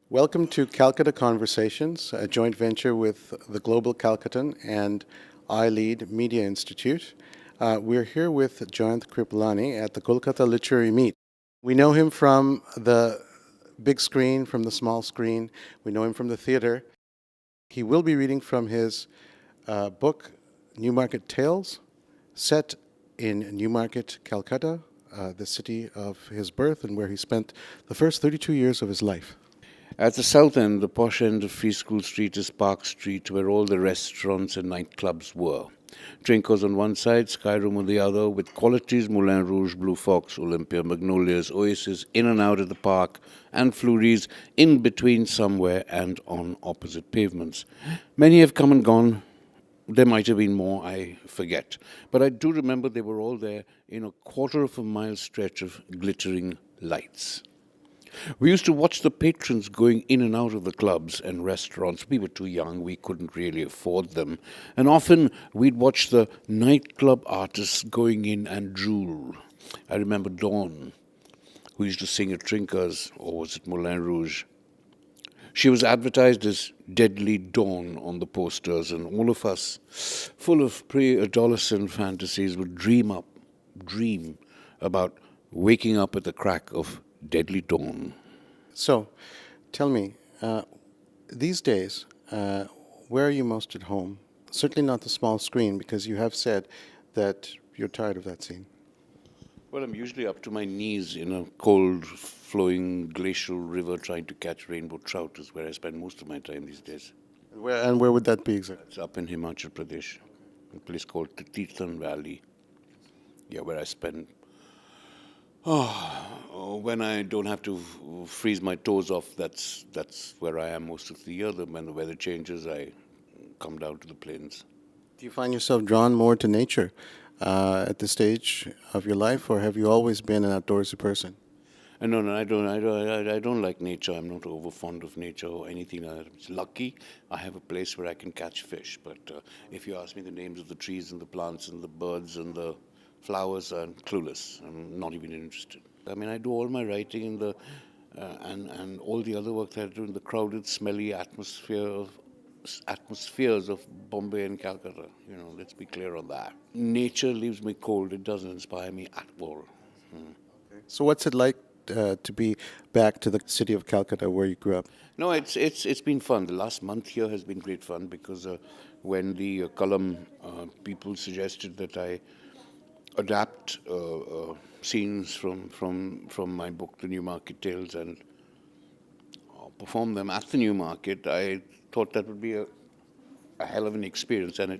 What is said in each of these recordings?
Welcome to Calcutta Conversations, a joint venture with the Global Calcuttan and iLead Media Institute. We're here with Jayant Kripalani at the Kolkata Literary Meet. We know him from the big screen, from the small screen. We know him from the theater. He will be reading from his book, Newmarket Tales, set in Newmarket, Calcutta, the city of his birth and where he spent the first 32 years of his life. At the south end, the posh end of Free School Street is Park Street, where all the restaurants and nightclubs were. Drinkers on one side, Skyroom on the other, with qualities Moulin Rouge, Blue Fox, Olympia, Magnolias, Oasis, in and out of the park, and Fleury's in between somewhere and on opposite pavements. Many have come and gone. There might have been more, I forget. But I do remember they were all there in a quarter of a mile stretch of glittering lights. We used to watch the patrons going in and out of the clubs and restaurants. We were too young, we couldn't really afford them. And often we'd watch the nightclub artists going in and drool. I remember Dawn, who used to sing at Trinkers, or was it Moulin Rouge? She was advertised as Deadly Dawn on the posters, and all of us, full of pre-adolescent fantasies, would dream about waking up at the crack of Deadly Dawn. So, tell me, these days, where are you most at home? Certainly not the small screen, because you have said that you're tired of that scene. Well, I'm usually up to my knees in a cold, flowing glacial river trying to catch rainbow trout is where I spend most of my time these days. Where would that be exactly? It's up in Himachal Pradesh, a place called the Tirthan Valley. Yeah, where I spend when I don't have to freeze my toes off, that's where I am most of the year. When the weather changes, I come down to the plains. Do you find yourself drawn more to nature at this stage of your life, or have you always been an outdoorsy person? No, I don't like nature. I'm not over fond of nature or anything like that. It's lucky I have a place where I can catch fish. But if you ask me the names of the trees and the plants and the birds and the flowers, I'm clueless. I'm not even interested. I mean, I do all my writing in the and all the other work that I do in the crowded, smelly atmospheres of Bombay and Calcutta. Let's be clear on that. Nature leaves me cold. It doesn't inspire me at all. So, what's it like to be back to the city of Calcutta where you grew up? No, it's been fun. The last month here has been great fun because when the Kalam people suggested that I adapt scenes from my book, The Newmarket Tales, and perform them at the Newmarket, I thought that would be a hell of an experience, and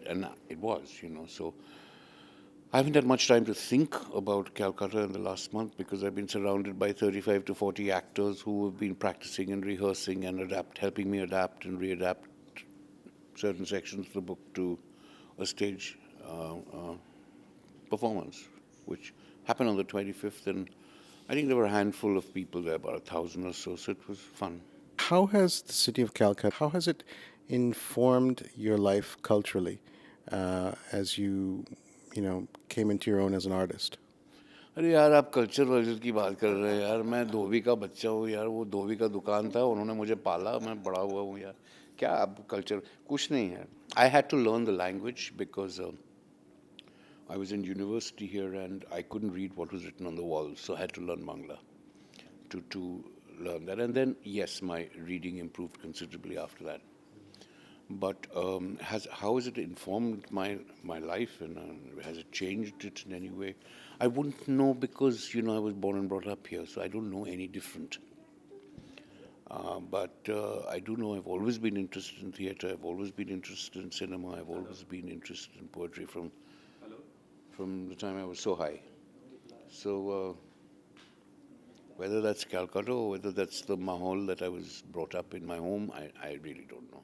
it was. So I haven't had much time to think about Calcutta in the last month because I've been surrounded by 35 to 40 actors who have been practicing and rehearsing and helping me adapt and readapt certain sections of the book to a stage performance, which happened on the 25th, and I think there were a handful of people there, about 1,000 or so it was fun. How has the city of Calcutta, how has it informed your life culturally as you came into your own as an artist? अरे यार, आप culture vulture की बात कर रहे हैं यार। मैं धोबी का बच्चा हूँ यार। वो धोबी का दुकान था, उन्होंने मुझे पाला, मैं बड़ा हुआ हूँ यार। क्या अब कल्चर कुछ नहीं है। I had to learn the language because I was in university here and I couldn't read what was written on the walls, so I had to learn Bangla to learn that. And then, yes, my reading improved considerably after that. But how has it informed my life, and has it changed it in any way? I wouldn't know because I was born and brought up here, so I don't know any different. But I do know I've always been interested in theatre. I've always been interested in cinema. I've always been interested in poetry from the time I was so high. So whether that's Calcutta or whether that's the mahal that I was brought up in my home, I really don't know.